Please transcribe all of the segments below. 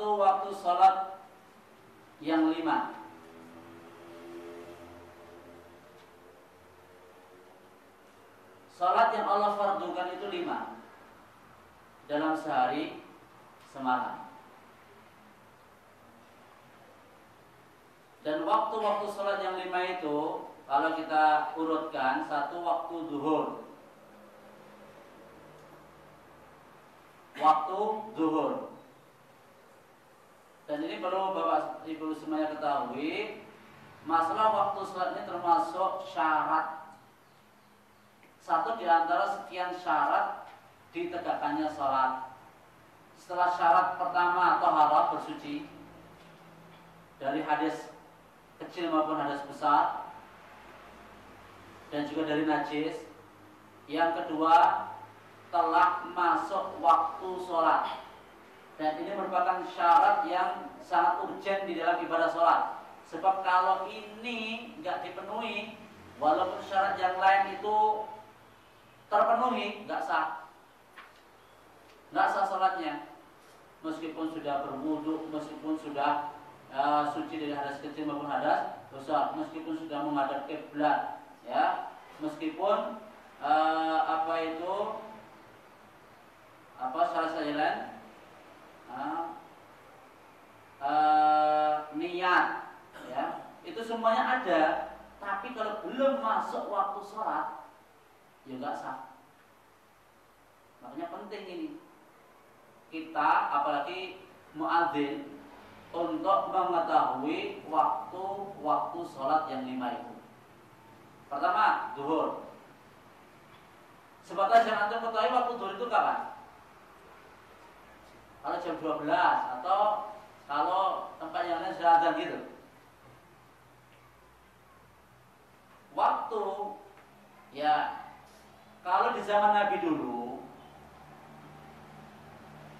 waktu-waktu sholat yang 5. Sholat yang Allah fardukan itu 5 dalam sehari semalam. Dan waktu-waktu sholat yang 5 itu kalau kita urutkan, 1 waktu zuhur. Waktu zuhur. Dan ini perlu Bapak Ibu semuanya ketahui, masalah waktu sholat ini termasuk syarat. 1 di antara sekian syarat ditegakkannya sholat. Setelah syarat pertama atau haram bersuci dari hadis kecil maupun hadis besar, dan juga dari najis. Yang kedua, telah masuk waktu sholat. Dan ini merupakan syarat yang sangat urgent di dalam ibadah sholat. Sebab kalau ini nggak dipenuhi, walaupun syarat yang lain itu terpenuhi, nggak sah sholatnya. Meskipun sudah berwudu, meskipun sudah suci dari hadas kecil maupun hadas besar, meskipun sudah menghadap kiblat, ya, meskipun syarat lain, niat, ya, itu semuanya ada. Tapi kalau belum masuk waktu sholat, ya nggak sah. Makanya penting ini kita, apalagi muadzin, untuk mengetahui waktu-waktu sholat yang 5 itu. Pertama, zuhur. Sebatas yang antum ketahui waktu zuhur itu kapan? Kalau jam 12 atau kalau tempat yang lain sudah azan gitu. Waktu, ya, kalau di zaman Nabi dulu,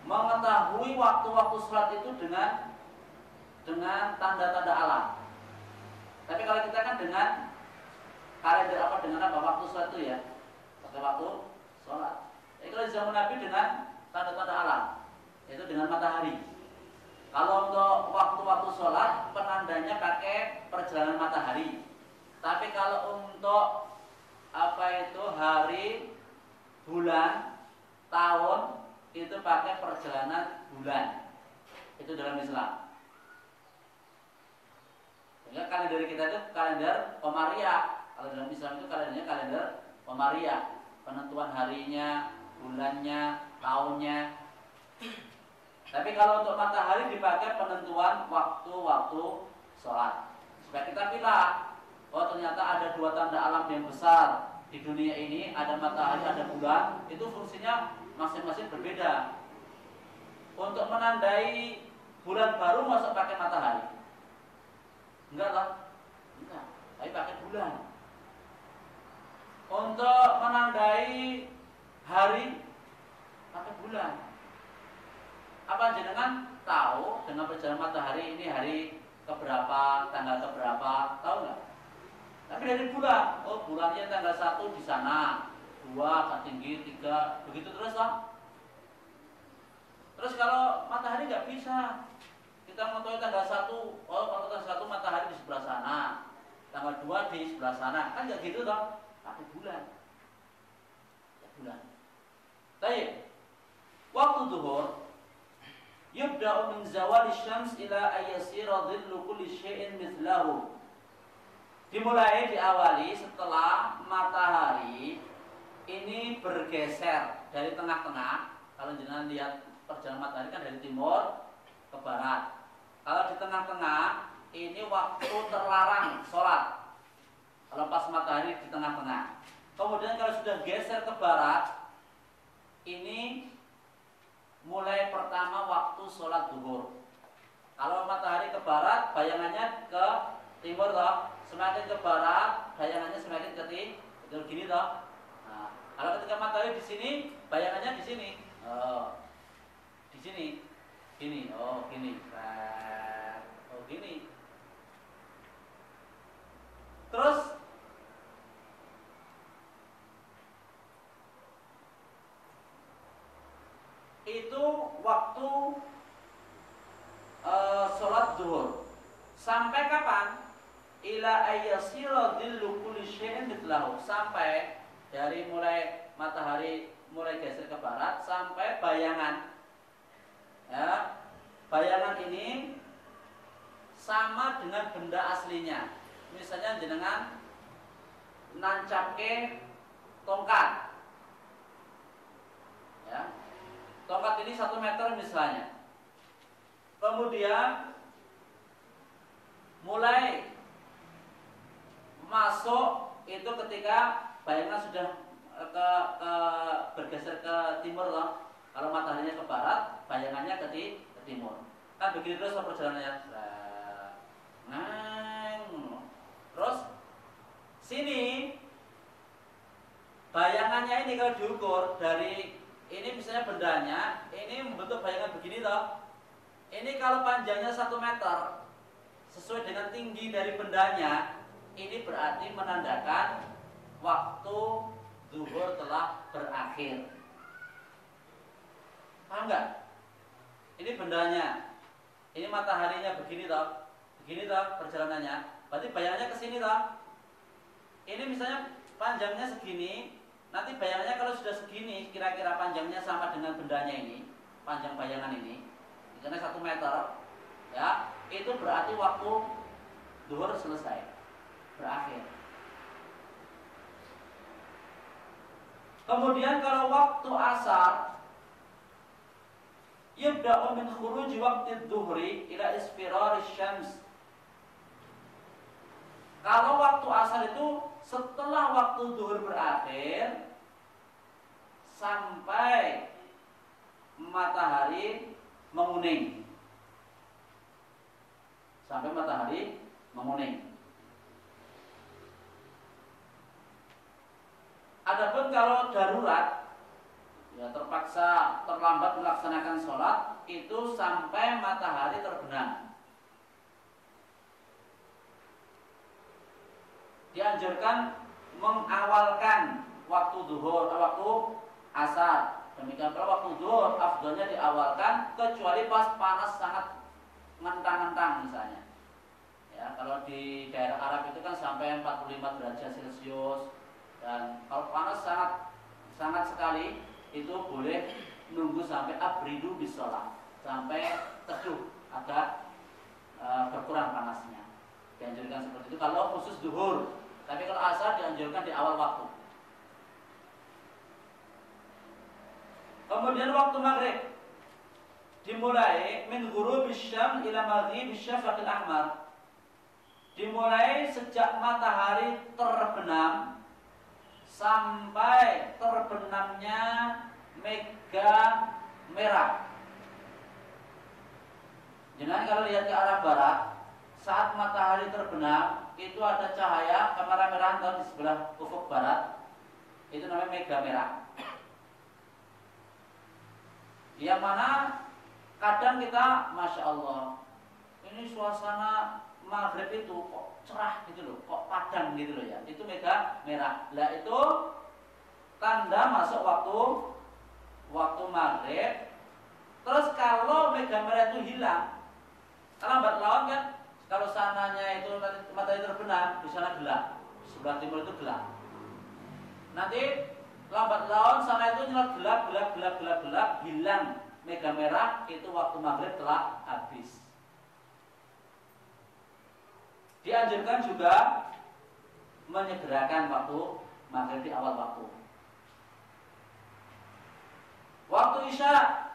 mengetahui waktu-waktu sholat itu dengan tanda-tanda alam. Tapi kalau kita kan dengan kalender dengan waktu sholat itu, ya, pakai waktu sholat. Jadi kalau di zaman Nabi dengan tanda-tanda alam, yaitu dengan matahari. Kalau untuk waktu-waktu sholat, penandanya pakai perjalanan matahari. Tapi kalau untuk hari, bulan, tahun, itu pakai perjalanan bulan. Itu dalam Islam. Sehingga kalender kita itu kalender Komariah. Kalau dalam Islam itu kalendernya kalender Komariah. Penentuan harinya, bulannya, tahunnya. Tapi kalau untuk matahari dipakai penentuan waktu-waktu sholat. Supaya kita pilih, oh ternyata ada 2 tanda alam yang besar di dunia ini, ada matahari, ada bulan. Itu fungsinya masing-masing berbeda. Untuk menandai bulan baru masuk pakai matahari? Enggak lah, enggak. Tapi pakai bulan. Untuk menandai hari pakai bulan. Apa jenengan tahu dengan perjalanan matahari ini hari keberapa, tanggal keberapa, tahu nggak? Tapi dari bulan, oh bulannya tanggal 1 di sana, 2 Kak Tinggi, 3, begitu terus lah. Terus kalau matahari nggak bisa, kita mengetahui tanggal 1, oh kalau tanggal 1 matahari di sebelah sana, tanggal 2 di sebelah sana, kan nggak gitu toh? Pakai bulan, ya bulan. Baik, waktu zuhur yubda'u min zawali syams ila ayyasira dhillu kulli syai'in mithlahu. Dimulai, diawali setelah matahari ini bergeser dari tengah-tengah. Kalau jangan lihat perjalanan matahari kan dari timur ke barat. Kalau di tengah-tengah ini waktu terlarang sholat. Kalau pas matahari di tengah-tengah. Kemudian kalau sudah geser ke barat, ini mulai pertama waktu sholat zuhur. Kalau matahari ke barat, bayangannya ke timur toh. Semakin ke barat, bayangannya semakin ke timur. Gini toh. Nah, kalau ketika matahari di sini, bayangannya di sini. Oh, di sini. Gini. Oh, gini. Oh, gini. Terus itu waktu Sampai kapan? Ila ayyasira dhillu kulli syai'in mithlahu, sampai dari mulai matahari mulai geser ke barat sampai bayangan, ya, bayangan ini sama dengan benda aslinya. Misalnya jenengan nancapke tongkat, ya, tongkat ini 1 meter misalnya, kemudian mulai masuk itu ketika bayangan sudah bergeser ke timur loh. Kalau mataharinya ke barat, bayangannya ke timur. Kan begitu terus perjalanannya. Terus sini bayangannya ini kalau diukur dari ini misalnya bendanya, ini membentuk bayangan begini toh. Ini kalau panjangnya 1 meter sesuai dengan tinggi dari bendanya, ini berarti menandakan waktu zuhur telah berakhir. Paham nggak? Ini bendanya, ini mataharinya begini toh perjalanannya. Berarti bayangannya ke sini toh. Ini misalnya panjangnya segini, nanti bayangannya kalau sudah segini, kira-kira panjangnya sama dengan bendanya ini, panjang bayangan ini, misalnya 1 meter, ya, itu berarti waktu zuhur selesai, berakhir. Kemudian kalau waktu asar, yabda'u min khuruji waqti dhuhri ila isfirari syams. Kalau waktu asar itu setelah waktu zuhur berakhir sampai matahari menguning. Sampai matahari menguning. Adapun kalau darurat, ya terpaksa terlambat melaksanakan sholat, itu sampai matahari terbenam. Dianjurkan mengawalkan waktu zuhur, waktu asar. Demikian pula waktu zuhur, afdolnya diawalkan kecuali pas panas sangat ngentang-ngentang misalnya. Ya, kalau di daerah Arab itu kan sampai 45 derajat Celcius, dan kalau panas sangat sekali itu boleh nunggu sampai abridu bisolah, sampai teduh agak berkurang panasnya. Dianjurkan seperti itu kalau khusus zuhur. Tapi kalau asar dianjurkan di awal waktu. Kemudian waktu maghrib dimulai min ghurubisy syams ila maghribisy syafaqil ahmar. Dimulai sejak matahari terbenam sampai terbenamnya mega merah. Jangan kalau lihat ke arah barat, saat matahari terbenam itu ada cahaya kemerah-merahan di sebelah ufuk barat, itu namanya mega merah. Yang mana kadang kita, masya Allah, ini suasana maghrib itu kok cerah gitu loh, kok padang gitu loh ya, itu mega merah. Lah itu tanda masuk waktu maghrib. Terus kalau mega merah itu hilang, lambat laun kan, kalau sananya itu matahari terbenam, di sana gelap, sebelah timur itu gelap. Nanti lambat laun sana itu gelap, hilang mega merah, itu waktu maghrib telah habis. Dianjurkan juga menyegerakan waktu maghrib di awal waktu. Waktu isya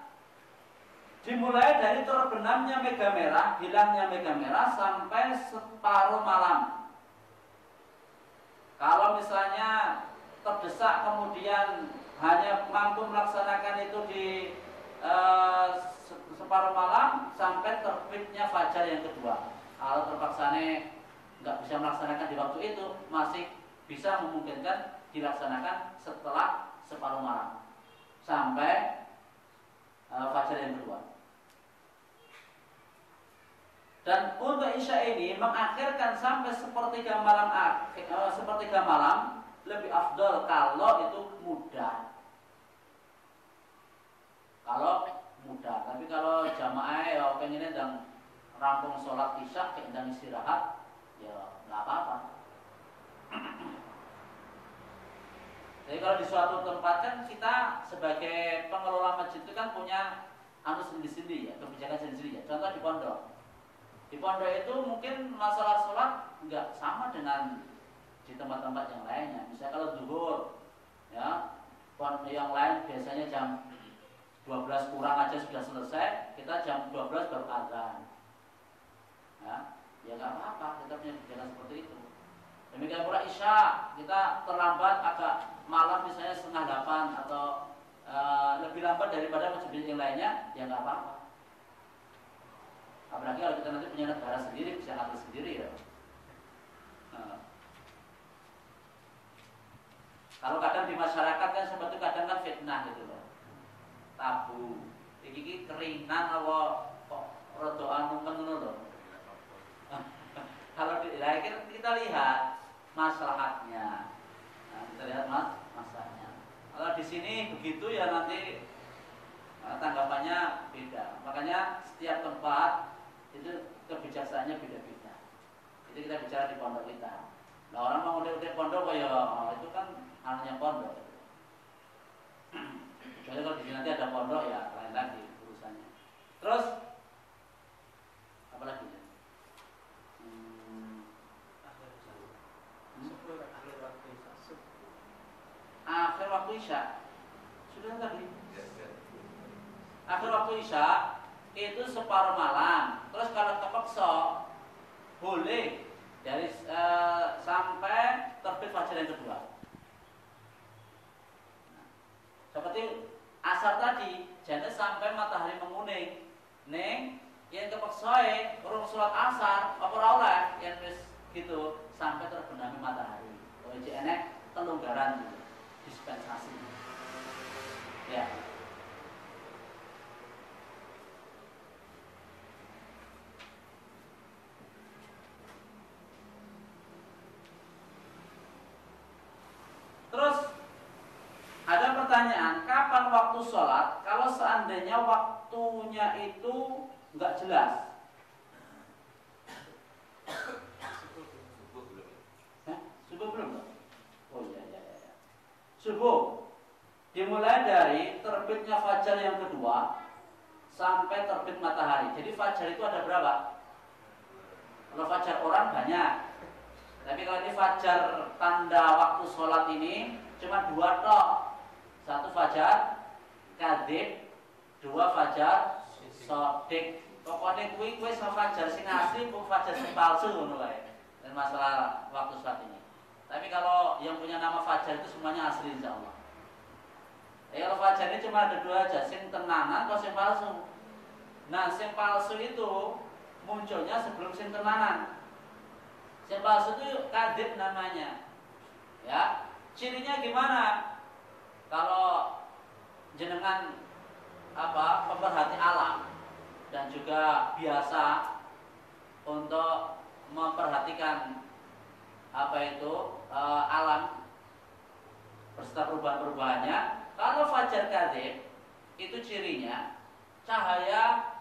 dimulai dari terbenamnya mega merah, hilangnya mega merah sampai separuh malam. Kalau misalnya terdesak kemudian hanya mampu melaksanakan itu di separuh malam sampai terbitnya fajar yang kedua. Kalau terpaksanya nggak bisa melaksanakan di waktu itu, masih bisa memungkinkan dilaksanakan setelah separuh malam sampai fajar yang kedua. Dan untuk isya ini mengakhirkan sampai sepertiga malam lebih afdol kalau itu mudah. Kalau mudah, tapi kalau jamaah ya pengennya dan rampung sholat isya kemudian istirahat, ya nggak apa-apa. Jadi kalau di suatu tempat kan kita sebagai pengelola masjid itu kan punya anu sendiri-sendiri ya, kebijakan sendiri-sendiri ya. Contoh di pondok. Di pondok itu mungkin masalah sholat nggak sama dengan di tempat-tempat yang lainnya. Misalnya kalau zuhur, ya, yang lain biasanya jam 12 kurang aja sudah selesai, kita jam 12 baru azan. Ya nggak apa-apa, kita punya kebijakan seperti itu. Demikian pula isya, kita terlambat agak malam misalnya 7:30 atau lebih lambat daripada masjid yang lainnya, ya nggak apa-apa. Apalagi kalau kita nanti punya negara sendiri, bisa ngatur sendiri ya. Kalau kadang di masyarakat kan seperti kadang kan fitnah gitu loh, tabu. Ini keringan apa kok rodoan mungkin loh. Kalau kita lihat maslahatnya, kita lihat masalahnya. Kalau di sini begitu ya nanti tanggapannya beda. Makanya setiap tempat itu kebijaksanaannya beda-beda. Itu kita bicara di pondok kita. Nah orang mau udah pondok ya itu kan anaknya pondok. Kecuali kalau di sini nanti ada pondok ya lain lagi urusannya. Terus apa lagi? Akhir waktu isya sudah tadi. Akhir waktu isya itu separuh malam. Terus kalau kepeksa boleh dari sampai terbit fajar yang kedua. Seperti asar tadi, jadi sampai matahari menguning. Neng, yang kepeksa urung sholat asar, apa oleh yang gitu sampai terbenami matahari. Kalau enek kelonggaran gitu, dispensasi. Ya. Terus ada pertanyaan, kapan waktu sholat? Kalau seandainya waktunya itu nggak jelas. Subuh belum? Oh iya. Subuh dimulai dari terbitnya fajar yang kedua sampai terbit matahari. Jadi fajar itu ada berapa? Kalau fajar orang banyak. Tapi kalau ini fajar tanda waktu sholat ini cuma 2 tok. 1 fajar kadhib, 2 fajar sodik. Pokoknya kuwi fajar sing asli, bukan fajar sing palsu ngono wae. Dan masalah waktu sholat ini. Tapi kalau yang punya nama fajar itu semuanya asli insyaallah. Kalau fajar ini cuma ada 2 aja, sing tenanan atau sing palsu. Nah, sing palsu itu munculnya sebelum sing tenanan. Sing palsu itu kadhib namanya. Ya, cirinya gimana? Kalau jenengan pemerhati alam dan juga biasa untuk memperhatikan alam beserta perubahan-perubahannya. Kalau fajar kadhib itu cirinya cahaya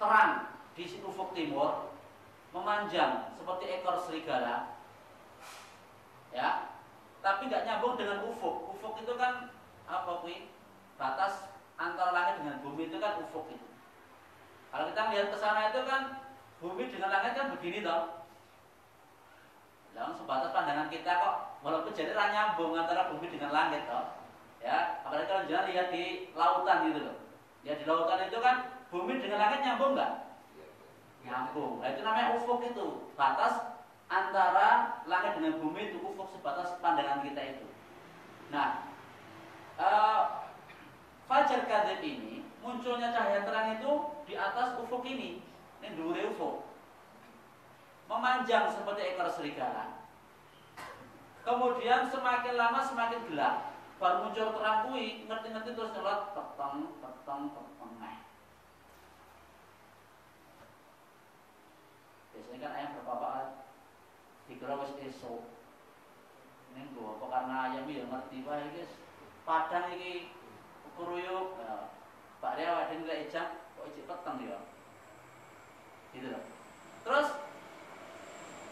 terang di ufuk timur memanjang seperti ekor serigala, ya, tapi nggak nyambung dengan ufuk. Ufuk itu kan batas antara langit dengan bumi itu kan ufuk itu. Kalau kita lihat ke sana itu kan bumi dengan langit kan begini toh. Jangan sebatas pandangan kita kok, walaupun jadi nyambung antara bumi dengan langit toh. Ya, apalagi kalau jangan lihat di lautan gitu loh. Ya di lautan itu kan bumi dengan langit nyambung nggak? Nyambung. Nah, itu namanya ufuk itu. Batas antara langit dengan bumi itu ufuk, sebatas pandangan kita itu. Nah, fajar kadhib ini munculnya cahaya terang itu di atas ufuk ini dhuwure ufuk. Memanjang seperti ekor serigala. Kemudian semakin lama semakin gelap. Baru muncul terang kuwi, ngerti-ngerti terus nyolot peteng. Biasanya kan ayam berpapakan dikira wis esuk. Ning apa karena ayam ya ngerti wae guys. Padang iki keruyuk. Pak Dewa den lek ijak kok ijik peteng ya. Gitu loh. Terus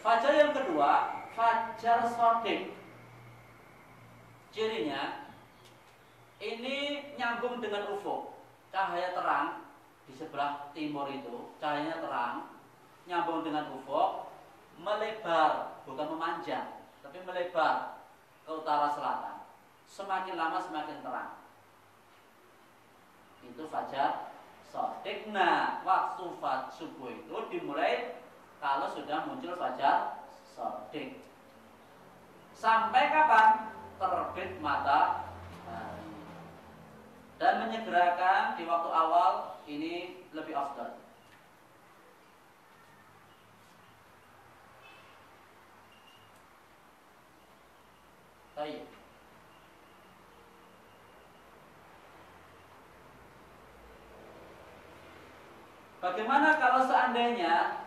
fajar yang kedua, fajar shadiq. Cirinya ini nyambung dengan ufuk. Cahaya terang di sebelah timur itu, cahayanya terang, nyambung dengan ufuk, melebar, bukan memanjang, tapi melebar ke utara selatan. Semakin lama semakin terang. Itu fajar shadiq. Nah, waktu subuh itu dimulai kalau sudah muncul fajar shadiq. Sampai kapan? Terbit matahari. Dan menyegerakan di waktu awal ini lebih afdal. Baik. Bagaimana kalau seandainya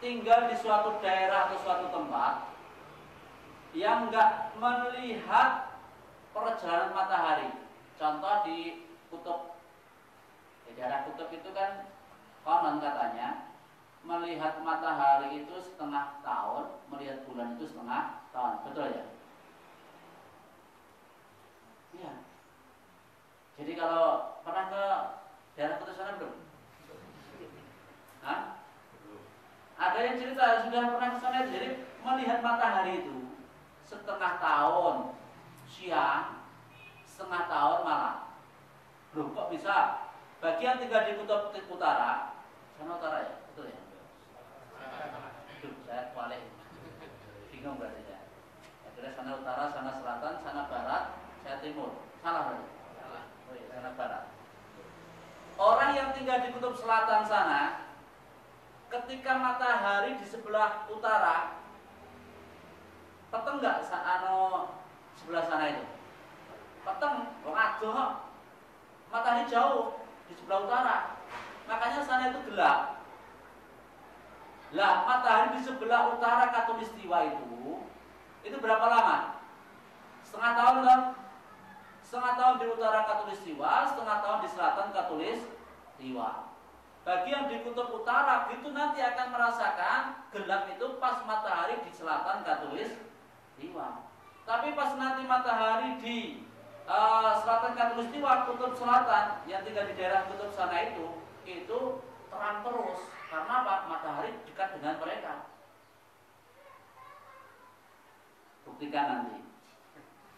tinggal di suatu daerah atau suatu tempat yang nggak melihat perjalanan matahari? Contoh di kutub, di daerah kutub itu kan konon katanya melihat matahari itu setengah tahun, melihat bulan itu setengah tahun, betul ya? Iya. Jadi kalau pernah ke daerah kutub sana belum? Hah? Ada yang cerita sudah pernah ke sana, jadi melihat matahari itu setengah tahun siang, setengah tahun malam. Loh, kok bisa? Bagian tinggal di kutub utara, sana utara ya, betul ya? Aduh, saya kualik, bingung berarti ya. Akhirnya sana utara, sana selatan, sana barat, saya timur. Salah berarti? Salah. Oh iya, sana barat. Orang yang tinggal di kutub selatan sana, ketika matahari di sebelah utara, peteng nggak sebelah sana itu? Peteng, wong adoh, matahari jauh di sebelah utara, makanya sana itu gelap. Lah, matahari di sebelah utara Khatulistiwa itu berapa lama? Setengah tahun kan? Setengah tahun di utara Khatulistiwa, setengah tahun di selatan Khatulistiwa. Bagi yang di kutub utara itu nanti akan merasakan gelap itu pas matahari di selatan Khatulistiwa. Tapi pas nanti matahari di selatan Khatulistiwa, kutub selatan yang tinggal di daerah kutub sana itu terang terus. Karena apa? Matahari dekat dengan mereka. Buktikan nanti.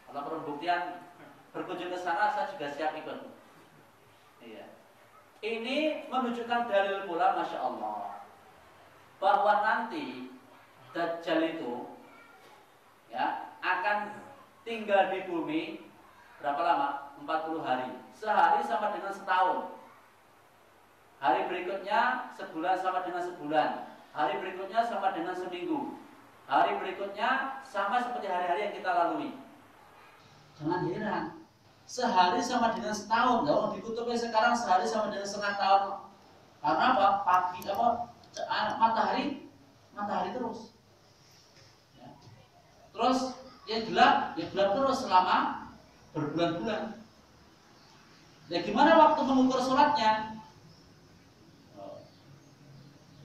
Kalau pembuktian berkunjung ke sana, saya juga siap ikut. Iya. Ini menunjukkan dalil pula, masya Allah, bahwa nanti Dajjal itu ya akan tinggal di bumi berapa lama? 40 hari. Sehari sama dengan setahun. Hari berikutnya sebulan sama dengan sebulan. Hari berikutnya sama dengan seminggu. Hari berikutnya sama seperti hari-hari yang kita lalui. Jangan heran. Sehari sama dengan setahun. Kalau di kutubnya sekarang sehari sama dengan setengah tahun. Karena apa? Pagi matahari terus. Ya. Terus ya gelap terus selama berbulan-bulan. Ya gimana waktu mengukur sholatnya?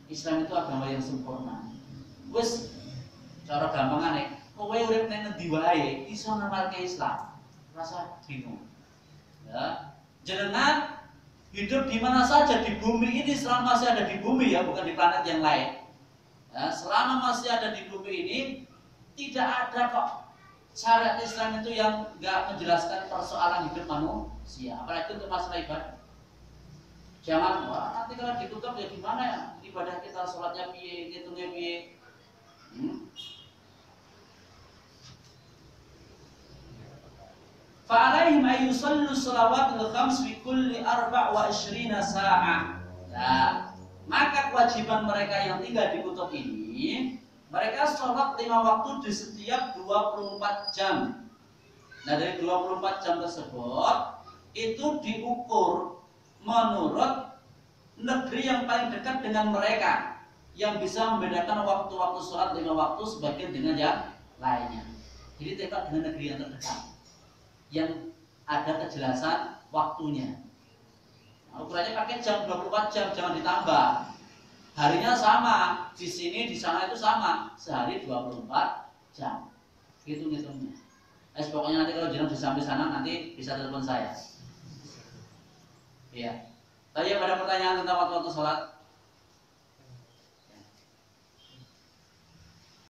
Islam itu agama yang sempurna. Wes cara gampangane, kowe urip nang endi wae iso ngamalke Islam. Rasa bingung. Ya, jenengan hidup di mana saja di bumi ini selama masih ada di bumi ya, bukan di planet yang lain. Ya, selama masih ada di bumi ini tidak ada kok syariat Islam itu yang enggak menjelaskan persoalan hidup manusia. Apalagi untuk masalah ibadah. Jangan, wah nanti kalau ditutup ya gimana ya ibadah kita, sholatnya piye, ngitungnya piye. Fa'alaihim ayyusallu salawatul khams fi kulli 24 sa'ah. Nah, maka kewajiban mereka yang tinggal di kutub ini, mereka sholat 5 waktu di setiap 24 jam. Nah, dari 24 jam tersebut itu diukur menurut negeri yang paling dekat dengan mereka, yang bisa membedakan waktu-waktu sholat 5 waktu sebagian dengan yang lainnya. Jadi dekat dengan negeri yang terdekat, yang ada kejelasan waktunya. Nah, ukurannya pakai jam 24 jam, jangan ditambah. Harinya sama, di sini di sana itu sama, sehari 24 jam. Hitung-hitungnya. Pokoknya nanti kalau jenengan sudah sampai sana nanti bisa telepon saya. Iya. Tadi ada pertanyaan tentang waktu-waktu sholat.